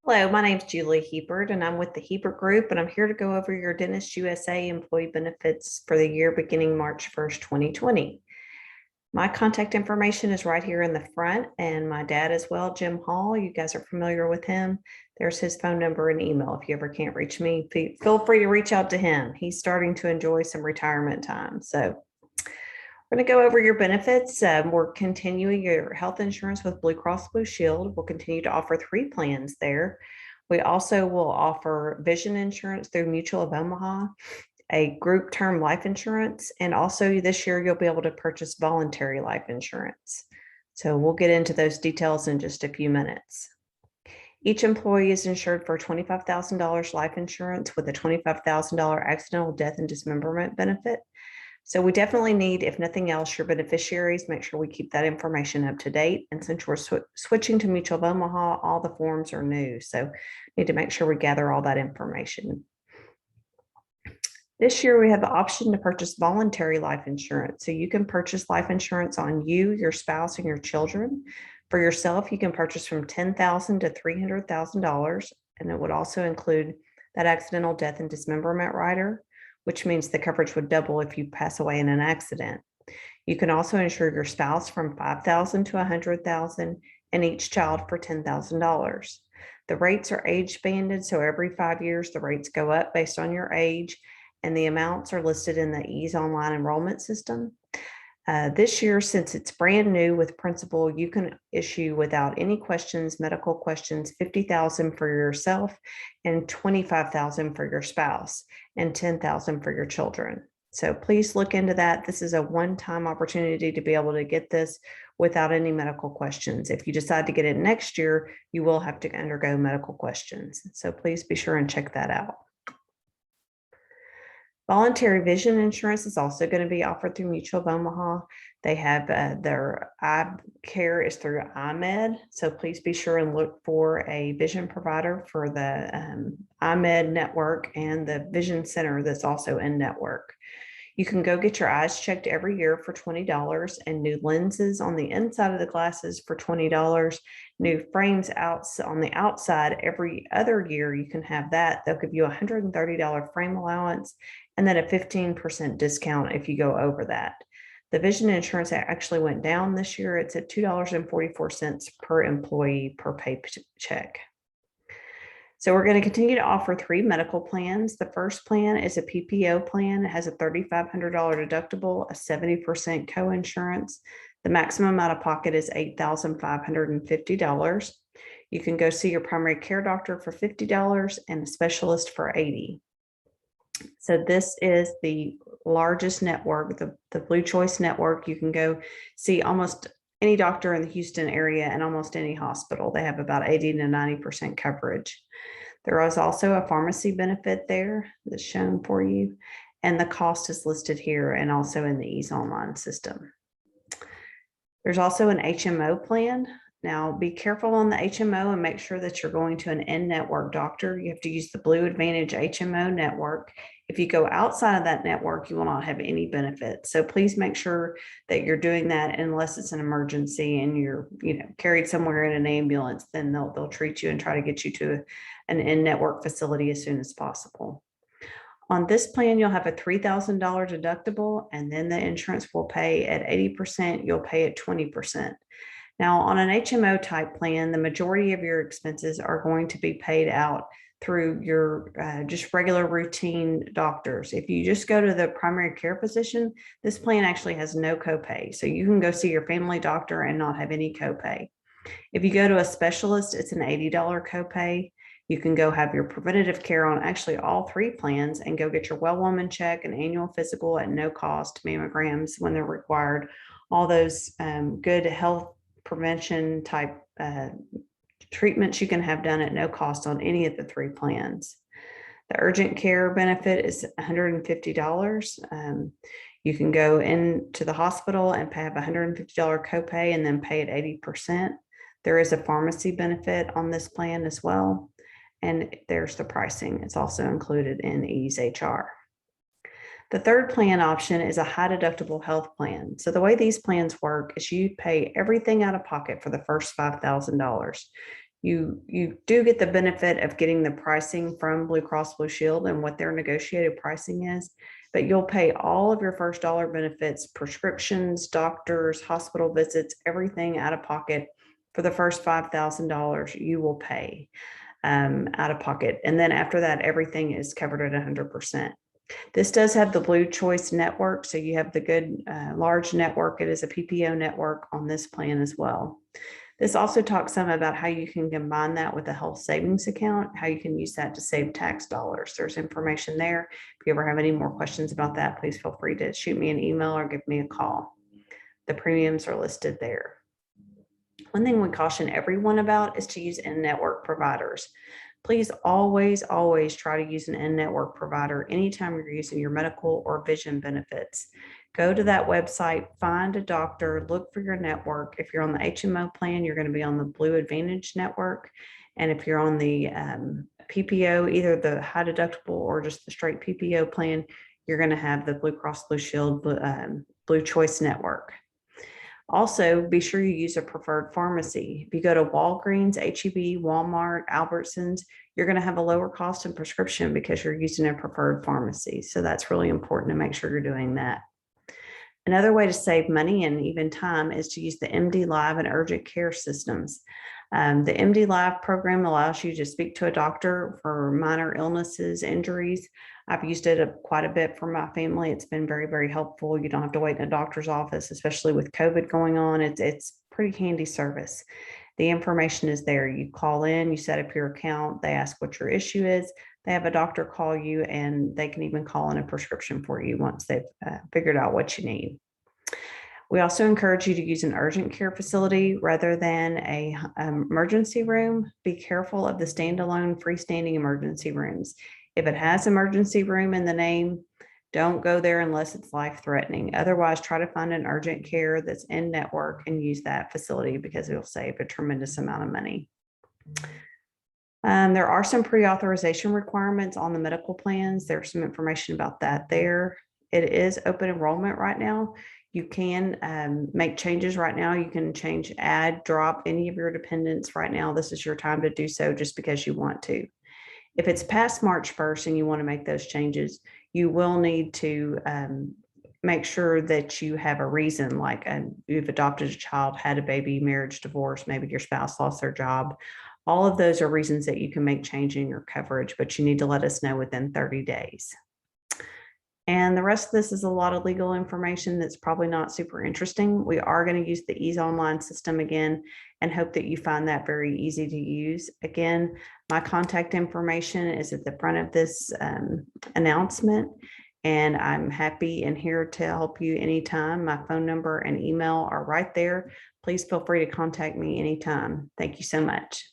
Hello, my name is Julie Hebert, and I'm with the Hebert Group, and I'm here to go over your Dentist USA employee benefits for the year beginning March 1st, 2020. My contact information is right here in the front, and my dad as well, Jim Hall. You guys are familiar with him. There's his phone number and email. If you ever can't reach me, feel free to reach out to him. He's starting to enjoy some retirement time. So we're going to go over your benefits. We're continuing your health insurance with Blue Cross Blue Shield. We'll continue to offer 3 plans there. We also will offer vision insurance through Mutual of Omaha, a group term life insurance, and also this year you'll be able to purchase voluntary life insurance. So we'll get into those details in just a few minutes. Each employee is insured for $25,000 life insurance with a $25,000 accidental death and dismemberment benefit. So we definitely need, if nothing else, your beneficiaries, make sure we keep that information up to date. And since we're switching to Mutual of Omaha, all the forms are new. So need to make sure we gather all that information. This year, we have the option to purchase voluntary life insurance. So you can purchase life insurance on you, your spouse, and your children. For yourself, you can purchase from $10,000 to $300,000. And it would also include that accidental death and dismemberment rider, which means the coverage would double if you pass away in an accident. You can also insure your spouse from $5,000 to $100,000 and each child for $10,000. The rates are age banded, so every 5 years the rates go up based on your age, and the amounts are listed in the Ease Online enrollment system. This year, since it's brand new with Principal, you can issue without any questions, medical questions, $50,000 for yourself and $25,000 for your spouse and $10,000 for your children. So please look into that. This is a one-time opportunity to be able to get this without any medical questions. If you decide to get it next year, you will have to undergo medical questions. So please be sure and check that out. Voluntary vision insurance is also going to be offered through Mutual of Omaha. They have their eye care is through iMed. So please be sure and look for a vision provider for the iMed network and the vision center that's also in network. You can go get your eyes checked every year for $20 and new lenses on the inside of the glasses for $20. New frames out on the outside every other year. You can have that. They'll give you a $130 frame allowance and then a 15% discount if you go over that. The vision insurance actually went down this year. It's at $2.44 per employee per paycheck. So we're going to continue to offer 3 medical plans. The first plan is a PPO plan. It has a $3,500 deductible, a 70% co-insurance. The maximum out of pocket is $8,550. You can go see your primary care doctor for $50 and a specialist for $80. So this is the largest network, the Blue Choice network. You can go see almost any doctor in the Houston area and almost any hospital. They have about 80 to 90% coverage. There is also a pharmacy benefit there that's shown for you, and the cost is listed here and also in the Ease Online system. There's also an HMO plan. Now, be careful on the HMO and make sure that you're going to an in-network doctor. You have to use the Blue Advantage HMO network. If you go outside of that network, you will not have any benefit. So please make sure that you're doing that unless it's an emergency and you're carried somewhere in an ambulance, then they'll treat you and try to get you to an in-network facility as soon as possible. On this plan, you'll have a $3,000 deductible, and then the insurance will pay at 80%, you'll pay at 20%. Now, on an HMO type plan, the majority of your expenses are going to be paid out through your just regular routine doctors. If you just go to the primary care physician, this plan actually has no copay. So you can go see your family doctor and not have any copay. If you go to a specialist, it's an $80 copay. You can go have your preventative care on actually all 3 plans and go get your well woman check, an annual physical at no cost, mammograms when they're required, all those good health prevention type treatments you can have done at no cost on any of the 3 plans. The urgent care benefit is $150. You can go into the hospital and have a $150 copay and then pay at 80%. There is a pharmacy benefit on this plan as well. And there's the pricing. It's also included in Ease HR. The third plan option is a high deductible health plan. So the way these plans work is you pay everything out of pocket for the first $5,000. You do get the benefit of getting the pricing from Blue Cross Blue Shield and what their negotiated pricing is, but you'll pay all of your first dollar benefits, prescriptions, doctors, hospital visits, everything out of pocket for the first $5,000 you will pay out of pocket. And then after that, everything is covered at 100%. This does have the Blue Choice network. So you have the good large network. It is a PPO network on this plan as well. This also talks some about how you can combine that with a health savings account, how you can use that to save tax dollars. There's information there. If you ever have any more questions about that, please feel free to shoot me an email or give me a call. The premiums are listed there. One thing we caution everyone about is to use in-network providers. Please always, always try to use an in-network provider anytime you're using your medical or vision benefits. Go to that website, find a doctor, look for your network. If you're on the HMO plan, you're going to be on the Blue Advantage network. And if you're on the PPO, either the high deductible or just the straight PPO plan, you're going to have the Blue Cross Blue Shield Blue Choice network. Also, be sure you use a preferred pharmacy. If you go to Walgreens, HEB, Walmart, Albertsons, you're going to have a lower cost in prescription because you're using a preferred pharmacy. So that's really important to make sure you're doing that. Another way to save money and even time is to use the MD Live and urgent care systems. The MD Live program allows you to speak to a doctor for minor illnesses, injuries. I've used it quite a bit for my family. It's been very, very helpful. You don't have to wait in a doctor's office, especially with COVID going on. It's pretty handy service. The information is there. You call in, you set up your account, they ask what your issue is. They have a doctor call you, and they can even call in a prescription for you once they've figured out what you need. We also encourage you to use an urgent care facility rather than a emergency room. Be careful of the standalone freestanding emergency rooms. If it has emergency room in the name, don't go there unless it's life-threatening. Otherwise, try to find an urgent care that's in network and use that facility because it'll save a tremendous amount of money. There are some pre-authorization requirements on the medical plans. There's some information about that there. It is open enrollment right now. You can make changes right now. You can change, add, drop any of your dependents right now. This is your time to do so just because you want to. If it's past March 1st and you want to make those changes, you will need to make sure that you have a reason, like you've adopted a child, had a baby, marriage, divorce, maybe your spouse lost their job. All of those are reasons that you can make change in your coverage, but you need to let us know within 30 days. And the rest of this is a lot of legal information that's probably not super interesting. We are going to use the Ease Online system again and hope that you find that very easy to use. Again, my contact information is at the front of this announcement, and I'm happy and here to help you anytime. My phone number and email are right there. Please feel free to contact me anytime. Thank you so much.